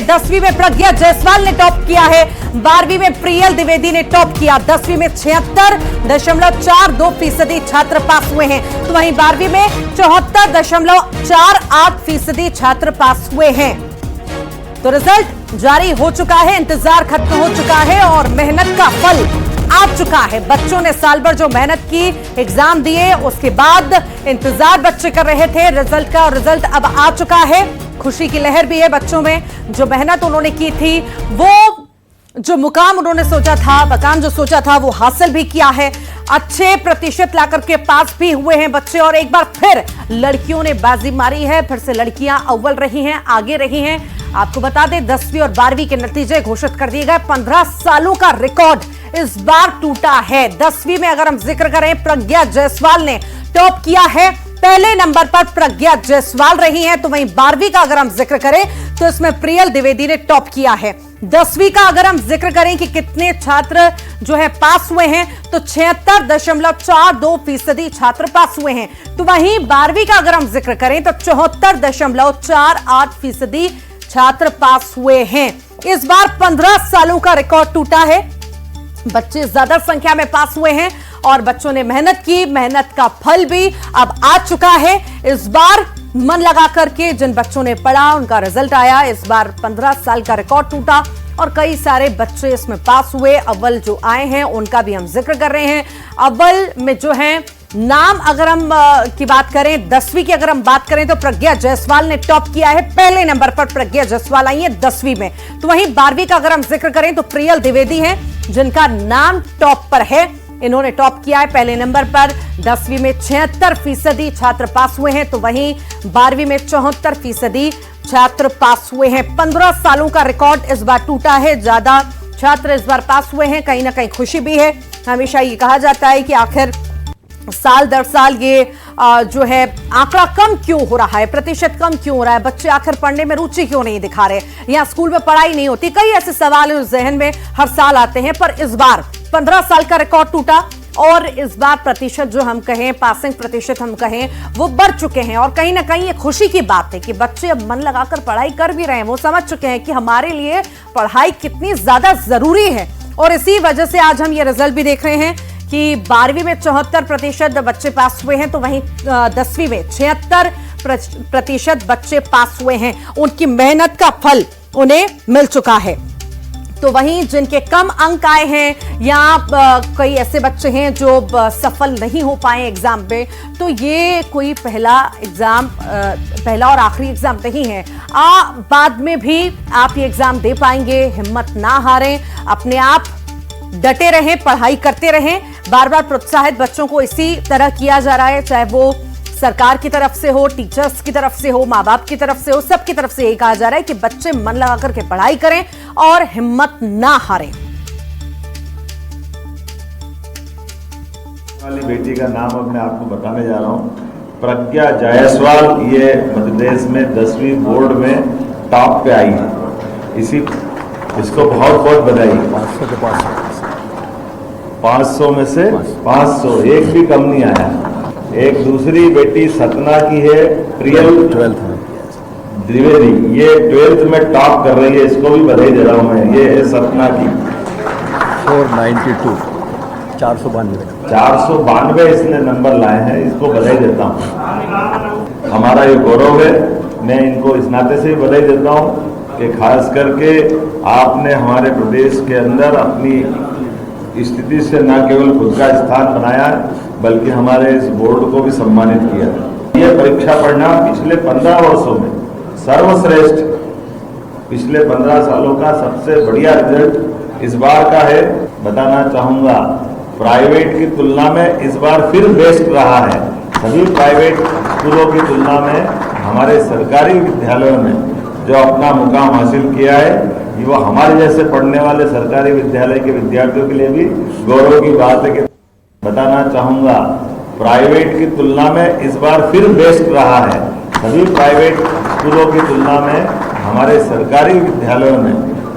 है। 10वीं में प्रज्ञा जायसवाल ने टॉप किया है। 12वीं में प्रियल द्विवेदी ने टॉप किया। 10वीं में 76.42% छात्र पास हुए हैं, तो वहीं 12वीं में 74.48% छात्र पास हुए हैं। तो रिजल्ट जारी हो चुका है, इंतजार खत्म हो चुका है और मेहनत का फल आ चुका है। बच्चों ने साल भर जो मेहनत की, एग्जाम दिए, उसके बाद इंतजार बच्चे कर रहे थे रिजल्ट का, और रिजल्ट अब आ चुका है। खुशी की लहर भी है बच्चों में। जो मेहनत उन्होंने की थी, वो जो मुकाम उन्होंने सोचा था, मकाम जो सोचा था, वो हासिल भी किया है। अच्छे प्रतिशत लाकर के पास भी हुए हैं बच्चे, और एक बार फिर लड़कियों ने बाजी मारी है। फिर से लड़कियां अव्वल रही हैं, आगे रही हैं। आपको बता दें 10वीं और 12वीं के नतीजे घोषित कर दिए गए। 15 सालों का रिकॉर्ड इस बार टूटा है। 10वीं में अगर हम जिक्र करें, प्रज्ञा जायसवाल ने टॉप किया है। पहले नंबर पर प्रज्ञा जायसवाल रही हैं, तो वहीं 12वीं का अगर हम जिक्र करें तो इसमें प्रियल द्विवेदी ने टॉप किया है। 10वीं का अगर हम जिक्र करें कि कितने छात्र जो है पास हुए हैं, तो 76.42% छात्र पास हुए हैं। तो वहीं 12वीं का अगर हम जिक्र करें तो 74.48% छात्र पास हुए हैं। इस बार 15 सालों का रिकॉर्ड टूटा है। बच्चे ज्यादा संख्या में पास हुए हैं और बच्चों ने मेहनत की, मेहनत का फल भी अब आ चुका है। इस बार मन लगा करके जिन बच्चों ने पढ़ा, उनका रिजल्ट आया। इस बार 15 साल का रिकॉर्ड टूटा और कई सारे बच्चे इसमें पास हुए। अव्वल जो आए हैं उनका भी हम जिक्र कर रहे हैं। अव्वल में जो है नाम अगर हम की बात करें, 10वीं की अगर हम बात करें तो प्रज्ञा जायसवाल ने टॉप किया है। पहले नंबर पर प्रज्ञा जायसवाल आई है 10वीं में। तो वहीं 12वीं का अगर हम जिक्र करें तो प्रियल द्विवेदी हैं, जिनका नाम टॉप पर है। इन्होंने टॉप किया है पहले नंबर पर। 10वीं में 76% छात्र पास हुए हैं, तो वहीं 12वीं में 74% छात्र पास हुए हैं। 15 सालों का रिकॉर्ड इस बार टूटा है। ज्यादा छात्र इस बार पास हुए हैं, कहीं ना कहीं खुशी भी है। हमेशा ये कहा जाता है कि आखिर साल दर साल ये जो है आंकड़ा कम क्यों हो रहा है, प्रतिशत कम क्यों हो रहा है, बच्चे आखिर पढ़ने में रुचि क्यों नहीं दिखा रहे, या स्कूल में पढ़ाई नहीं होती। कई ऐसे सवाल उस जहन में हर साल आते हैं, पर इस बार 15 साल का रिकॉर्ड टूटा और इस बार प्रतिशत जो हम कहें, पासिंग प्रतिशत हम कहें, वो बढ़ चुके हैं। और कहीं ना कहीं ये खुशी की बात है कि बच्चे अब मन लगाकर पढ़ाई कर भी रहे हैं। वो समझ चुके हैं कि हमारे लिए पढ़ाई कितनी ज्यादा जरूरी है, और इसी वजह से आज हम ये रिजल्ट भी देख रहे हैं कि 12वीं में 74% बच्चे पास हुए हैं, तो वहीं 10वीं में 76% बच्चे पास हुए हैं। उनकी मेहनत का फल उन्हें मिल चुका है। तो वहीं जिनके कम अंक आए हैं, या कई ऐसे बच्चे हैं जो सफल नहीं हो पाए एग्जाम में, तो ये कोई पहला और आखिरी एग्जाम नहीं है। बाद में भी आप ये एग्जाम दे पाएंगे। हिम्मत ना हारें, अपने आप डटे रहें, पढ़ाई करते रहें। बार बार प्रोत्साहित बच्चों को इसी तरह किया जा रहा है, चाहे वो सरकार की तरफ से हो, टीचर्स की तरफ से हो, माँ बाप की तरफ से हो, सबकी तरफ से यही कहा जा रहा है कि बच्चे मन लगा करके पढ़ाई करें और हिम्मत ना हारें। वाली बेटी का नाम अब मैं आपको बताने जा रहा हूँ, प्रज्ञा जायसवाल। ये मध्य प्रदेश में 10वीं बोर्ड में टॉप पे आई है। इसको बहुत बहुत बधाई। 500 में से 500, एक भी कम नहीं आया। एक दूसरी बेटी सतना की है, प्रियल 12th द्विवेदी, ये 12th में टॉप कर रही है। इसको भी बधाई दे रहा हूं मैं। ये है सतना की 492 इसने नंबर लाए हैं। इसको बधाई देता हूं, हमारा ये गौरव है। मैं इनको इस नाते से भी बधाई देता हूं कि खास करके आपने हमारे प्रदेश के अंदर अपनी स्थिति से न केवल खुद का स्थान बनाया, बल्कि हमारे इस बोर्ड को भी सम्मानित किया। ये परीक्षा परिणाम पिछले 15 वर्षों में सर्वश्रेष्ठ, पिछले 15 सालों का सबसे बढ़िया रिजल्ट इस बार का है। बताना चाहूंगा, प्राइवेट की तुलना में इस बार फिर बेस्ट रहा है। सभी प्राइवेट स्कूलों की तुलना में हमारे सरकारी विद्यालयों ने जो अपना मुकाम हासिल किया है, ये वो हमारे जैसे पढ़ने वाले सरकारी विद्यालय के विद्यार्थियों के लिए भी गौरव की बात है। कि बताना चाहूंगा, प्राइवेट की तुलना में इस बार फिर बेस्ट रहा है। सभी प्राइवेट स्कूलों की तुलना में हमारे सरकारी विद्यालयों ने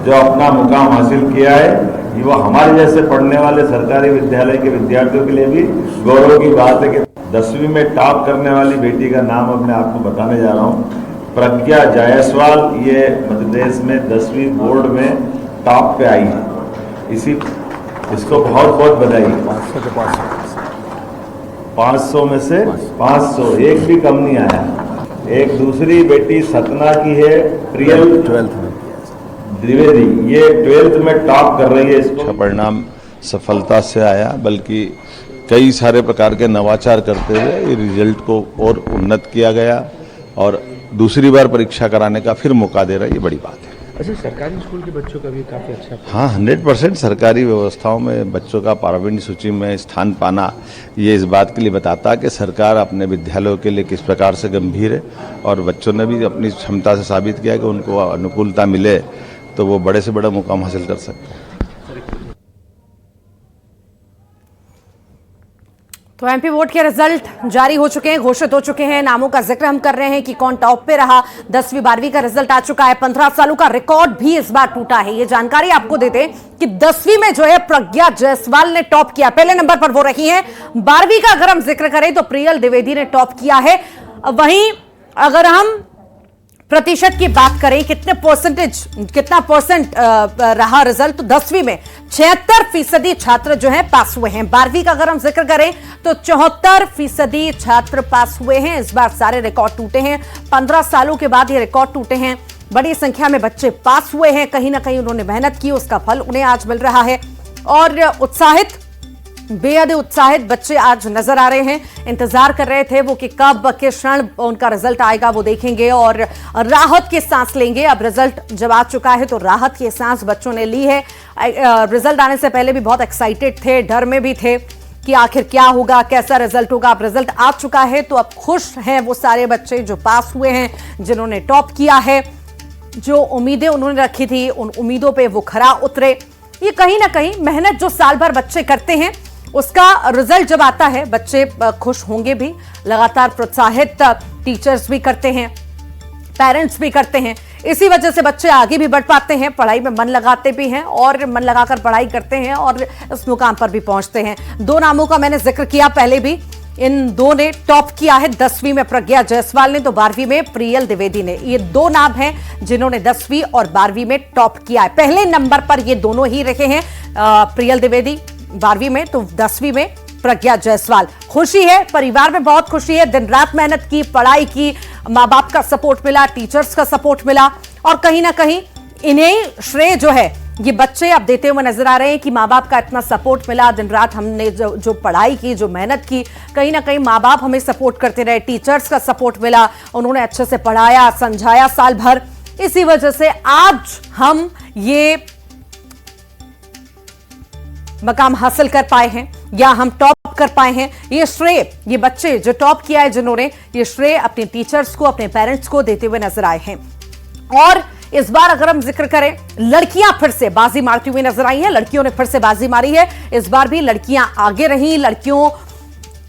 जो अपना मुकाम हासिल किया है, ये वो हमारे जैसे पढ़ने वाले सरकारी विद्यालय के विद्यार्थियों के लिए भी गौरव की बात है। कि 10वीं में टॉप करने वाली बेटी का नाम अब मैं आपको बताने जा रहा हूँ, प्रज्ञा जायसवाल ये मध्य प्रदेश में 10वीं बोर्ड में टॉप पे आई है। इसको बहुत बहुत बधाई। 500 में से 500, एक भी कम नहीं आया। एक दूसरी बेटी सतना की है, प्रियल 12th में द्विवेदी, ये 12th में टॉप कर रही है। इसको परिणाम सफलता से आया, बल्कि कई सारे प्रकार के नवाचार करते हुए ये रिजल्ट को और उन्नत किया गया और दूसरी बार परीक्षा कराने का फिर मौका दे रहा है, ये बड़ी बात है। अच्छा, सरकारी स्कूल के बच्चों का भी काफ़ी अच्छा। हाँ, 100% सरकारी व्यवस्थाओं में बच्चों का प्रावीण्य सूची में स्थान पाना ये इस बात के लिए बताता है कि सरकार अपने विद्यालयों के लिए किस प्रकार से गंभीर है और बच्चों ने भी अपनी क्षमता से साबित किया कि उनको अनुकूलता मिले तो वो बड़े से बड़ा मुकाम हासिल कर सकते हैं। तो एमपी बोर्ड के रिजल्ट जारी हो चुके हैं, घोषित हो चुके हैं। नामों का जिक्र हम कर रहे हैं कि कौन टॉप पे रहा। 10वीं 12वीं का रिजल्ट आ चुका है। 15 सालों का रिकॉर्ड भी इस बार टूटा है। ये जानकारी आपको देते हैं कि 10वीं में जो है प्रज्ञा जायसवाल ने टॉप किया, पहले नंबर पर वो रही हैं। 12वीं का अगर हम जिक्र करें तो प्रियल द्विवेदी ने टॉप किया है। वहीं अगर हम प्रतिशत की बात करें, कितना परसेंट रहा रिजल्ट, तो 10वीं में 76% छात्र जो हैं पास हुए हैं। 12वीं का अगर हम जिक्र करें तो 74% छात्र पास हुए हैं। इस बार सारे रिकॉर्ड टूटे हैं। 15 सालों के बाद ये रिकॉर्ड टूटे हैं। बड़ी संख्या में बच्चे पास हुए हैं। कहीं ना कहीं उन्होंने मेहनत की, उसका फल उन्हें आज मिल रहा है। और बेहद उत्साहित बच्चे आज नजर आ रहे हैं। इंतजार कर रहे थे वो कि कब किस क्षण उनका रिजल्ट आएगा, वो देखेंगे और राहत की सांस लेंगे। अब रिजल्ट जब आ चुका है तो राहत की सांस बच्चों ने ली है। रिजल्ट आने से पहले भी बहुत एक्साइटेड थे, डर में भी थे कि आखिर क्या होगा, कैसा रिजल्ट होगा। अब रिजल्ट आ चुका है तो अब खुश हैं वो सारे बच्चे जो पास हुए हैं, जिन्होंने टॉप किया है। जो उम्मीदें उन्होंने रखी थी उन उम्मीदों पे वो खरा उतरे। ये कहीं ना कहीं मेहनत जो साल भर बच्चे करते हैं उसका रिजल्ट जब आता है, बच्चे खुश होंगे भी। लगातार प्रोत्साहित टीचर्स भी करते हैं, पेरेंट्स भी करते हैं। इसी वजह से बच्चे आगे भी बढ़ पाते हैं, पढ़ाई में मन लगाते भी हैं और मन लगाकर पढ़ाई करते हैं और इस मुकाम पर भी पहुंचते हैं। दो नामों का मैंने जिक्र किया पहले भी, इन दो ने टॉप किया है। 10वीं में प्रज्ञा जायसवाल ने तो 12वीं में प्रियल द्विवेदी ने। ये दो नाम हैं जिन्होंने 10वीं और 12वीं में टॉप किया है। पहले नंबर पर ये दोनों ही रहे हैं, प्रियल द्विवेदी 12वीं में तो 10वीं में प्रज्ञा जायसवाल। खुशी है, परिवार में बहुत खुशी है। दिन रात मेहनत की, पढ़ाई की, माँ बाप का सपोर्ट मिला, टीचर्स का सपोर्ट मिला और कहीं ना कहीं इन्हें श्रेय जो है ये बच्चे अब देते हुए नजर आ रहे हैं कि माँ बाप का इतना सपोर्ट मिला। दिन रात हमने जो पढ़ाई की, जो मेहनत की, कहीं ना कहीं माँ बाप हमें सपोर्ट करते रहे, टीचर्स का सपोर्ट मिला, उन्होंने अच्छे से पढ़ाया, समझाया साल भर। इसी वजह से आज हम ये मकाम हासिल कर पाए हैं या हम टॉप कर पाए हैं। ये श्रेय ये बच्चे जो टॉप किया है जिन्होंने, ये श्रेय अपने टीचर्स को, अपने पेरेंट्स को देते हुए नजर आए हैं। और इस बार अगर हम जिक्र करें, लड़कियां फिर से बाजी मारती हुई नजर आई हैं। लड़कियों ने फिर से बाजी मारी है। इस बार भी लड़कियां आगे रही। लड़कियों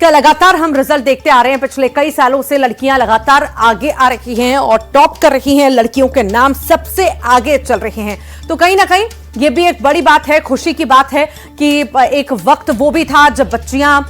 का लगातार हम रिजल्ट देखते आ रहे हैं। पिछले कई सालों से लड़कियां लगातार आगे आ रही हैं और टॉप कर रही हैं। लड़कियों के नाम सबसे आगे चल रहे हैं। तो कहीं ना कहीं ये भी एक बड़ी बात है, खुशी की बात है कि एक वक्त वो भी था जब बच्चियां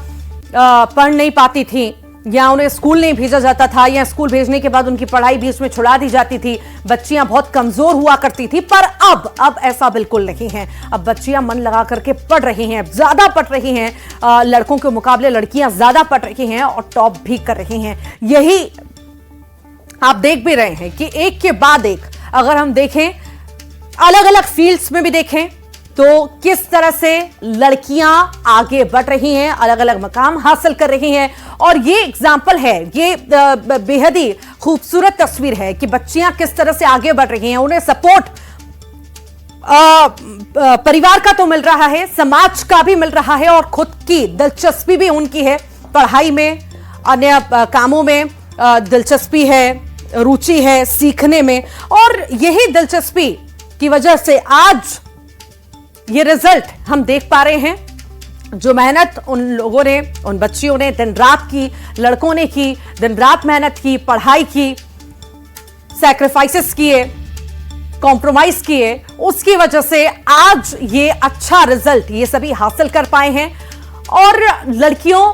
पढ़ नहीं पाती थी या उन्हें स्कूल नहीं भेजा जाता था या स्कूल भेजने के बाद उनकी पढ़ाई बीच में छुड़ा दी जाती थी। बच्चियां बहुत कमजोर हुआ करती थी, पर अब ऐसा बिल्कुल नहीं है। अब बच्चियां मन लगा करके पढ़ रही हैं, ज्यादा पढ़ रही हैं। लड़कों के मुकाबले लड़कियां ज्यादा पढ़ रही हैं और टॉप भी कर रही हैं। यही आप देख भी रहे हैं कि एक के बाद एक अगर हम देखें, अलग अलग फील्ड्स में भी देखें तो किस तरह से लड़कियां आगे बढ़ रही हैं, अलग अलग मकाम हासिल कर रही हैं। और ये एग्जाम्पल है, ये बेहद ही खूबसूरत तस्वीर है कि बच्चियां किस तरह से आगे बढ़ रही हैं। उन्हें सपोर्ट परिवार का तो मिल रहा है, समाज का भी मिल रहा है और खुद की दिलचस्पी भी उनकी है। पढ़ाई में, अन्य कामों में दिलचस्पी है, रुचि है सीखने में। और यही दिलचस्पी की वजह से आज ये रिजल्ट हम देख पा रहे हैं। जो मेहनत उन लोगों ने, उन बच्चियों ने दिन रात की, लड़कों ने की, दिन रात मेहनत की, पढ़ाई की, सैक्रिफाइसेस किए, कॉम्प्रोमाइज किए, उसकी वजह से आज ये अच्छा रिजल्ट ये सभी हासिल कर पाए हैं। और लड़कियों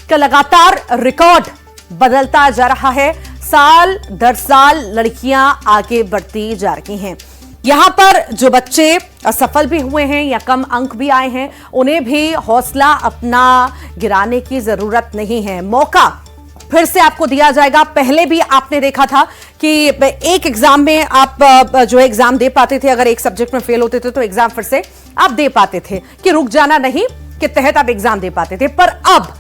का लगातार रिकॉर्ड बदलता जा रहा है। साल दर साल लड़कियां आगे बढ़ती जा रही हैं। यहां पर जो बच्चे असफल भी हुए हैं या कम अंक भी आए हैं, उन्हें भी हौसला अपना गिराने की जरूरत नहीं है। मौका फिर से आपको दिया जाएगा। पहले भी आपने देखा था कि एक एग्जाम में आप जो एग्जाम दे पाते थे, अगर एक सब्जेक्ट में फेल होते थे तो एग्जाम फिर से आप दे पाते थे, कि रुक जाना नहीं के तहत आप एग्जाम दे पाते थे। पर अब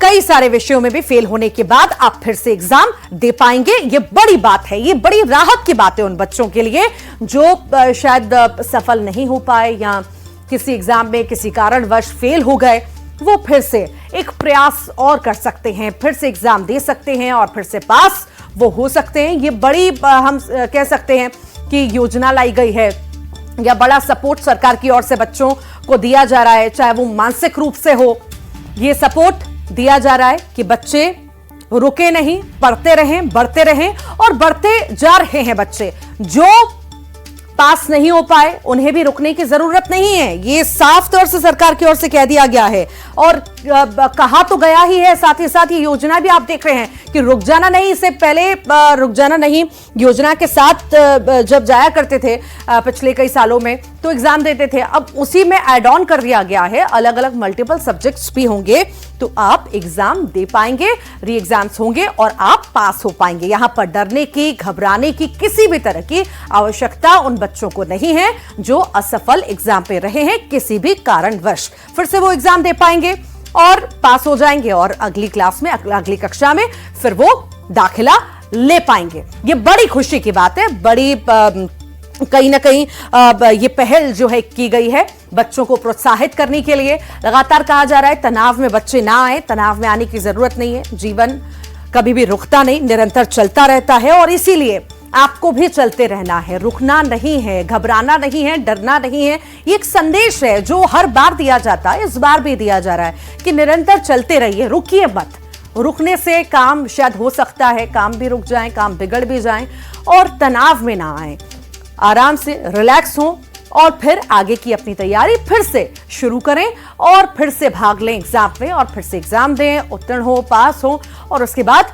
कई सारे विषयों में भी फेल होने के बाद आप फिर से एग्जाम दे पाएंगे। ये बड़ी बात है, ये बड़ी राहत की बात है उन बच्चों के लिए जो शायद सफल नहीं हो पाए या किसी एग्जाम में किसी कारणवश फेल हो गए। वो फिर से एक प्रयास और कर सकते हैं, फिर से एग्जाम दे सकते हैं और फिर से पास वो हो सकते हैं। ये बड़ी हम कह सकते हैं कि योजना लाई गई है या बड़ा सपोर्ट सरकार की ओर से बच्चों को दिया जा रहा है, चाहे वो मानसिक रूप से हो। ये सपोर्ट दिया जा रहा है कि बच्चे रुके नहीं, पढ़ते रहें, बढ़ते रहें और बढ़ते जा रहे हैं। बच्चे जो पास नहीं हो पाए उन्हें भी रुकने की जरूरत नहीं है, ये साफ तौर से सरकार की ओर से कह दिया गया है और कहा तो गया ही है। साथ ही साथ ये योजना भी आप देख रहे हैं कि रुक जाना नहीं, इससे पहले रुक जाना नहीं योजना के साथ जब जाया करते थे पिछले कई सालों में तो एग्जाम देते थे, अब उसी में ऐड ऑन कर दिया गया है। अलग अलग मल्टीपल सब्जेक्ट्स भी होंगे तो आप एग्जाम दे पाएंगे, री एग्जाम्स होंगे और आप पास हो पाएंगे। यहां पर डरने की, घबराने की किसी भी तरह की आवश्यकता उन बच्चों को नहीं है जो असफल एग्जाम पे रहे हैं किसी भी कारणवश। फिर से वो एग्जाम दे पाएंगे और पास हो जाएंगे और अगली क्लास में, अगली कक्षा में फिर वो दाखिला ले पाएंगे। ये बड़ी खुशी की बात है, बड़ी कहीं ना कहीं ये पहल जो है की गई है बच्चों को प्रोत्साहित करने के लिए। लगातार कहा जा रहा है तनाव में बच्चे ना आए, तनाव में आने की जरूरत नहीं है। जीवन कभी भी रुकता नहीं, निरंतर चलता रहता है और इसीलिए आपको भी चलते रहना है, रुकना नहीं है, घबराना नहीं है, डरना नहीं है। ये एक संदेश है जो हर बार दिया जाता है, इस बार भी दिया जा रहा है कि निरंतर चलते रहिए, रुकिए मत। रुकने से काम शायद हो सकता है काम भी रुक जाए, काम बिगड़ भी जाए और तनाव में ना आए। आराम से रिलैक्स हो और फिर आगे की अपनी तैयारी फिर से शुरू करें और फिर से भाग लें एग्जाम में और फिर से एग्जाम दें, उत्तीर्ण हो, पास हो और उसके बाद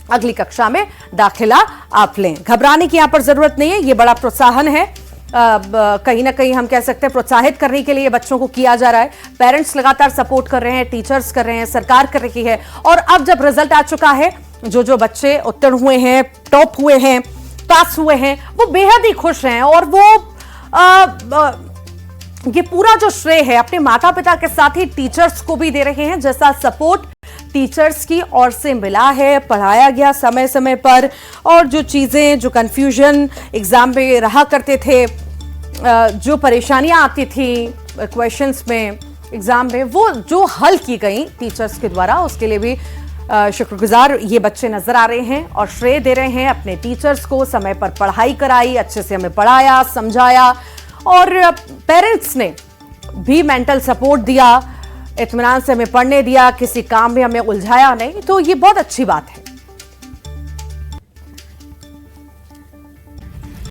अगली कक्षा में दाखिला आप लें। घबराने की यहां पर जरूरत नहीं है, ये बड़ा प्रोत्साहन है। कहीं ना कहीं हम कह सकते हैं प्रोत्साहित करने के लिए बच्चों को किया जा रहा है। पेरेंट्स लगातार सपोर्ट कर रहे हैं, टीचर्स कर रहे हैं, सरकार कर रही है और अब जब रिजल्ट आ चुका है, जो बच्चे उत्तीर्ण हुए हैं, टॉप हुए हैं, पास हुए हैं, वो बेहद ही खुश हैं और वो ये पूरा जो श्रेय है अपने माता पिता के साथ ही टीचर्स को भी दे रहे हैं। जैसा सपोर्ट टीचर्स की ओर से मिला है, पढ़ाया गया समय समय पर और जो चीजें, जो कंफ्यूजन एग्जाम में रहा करते थे, जो परेशानियां आती थी क्वेश्चंस में एग्जाम में, वो जो हल की गई टीचर्स के द्वारा, उसके लिए भी शुक्रगुजार ये बच्चे नजर आ रहे हैं और श्रेय दे रहे हैं अपने टीचर्स को। समय पर पढ़ाई कराई, अच्छे से हमें पढ़ाया, समझाया और पेरेंट्स ने भी मेंटल सपोर्ट दिया, इत्मीनान से हमें पढ़ने दिया, किसी काम में हमें उलझाया नहीं। तो ये बहुत अच्छी बात है।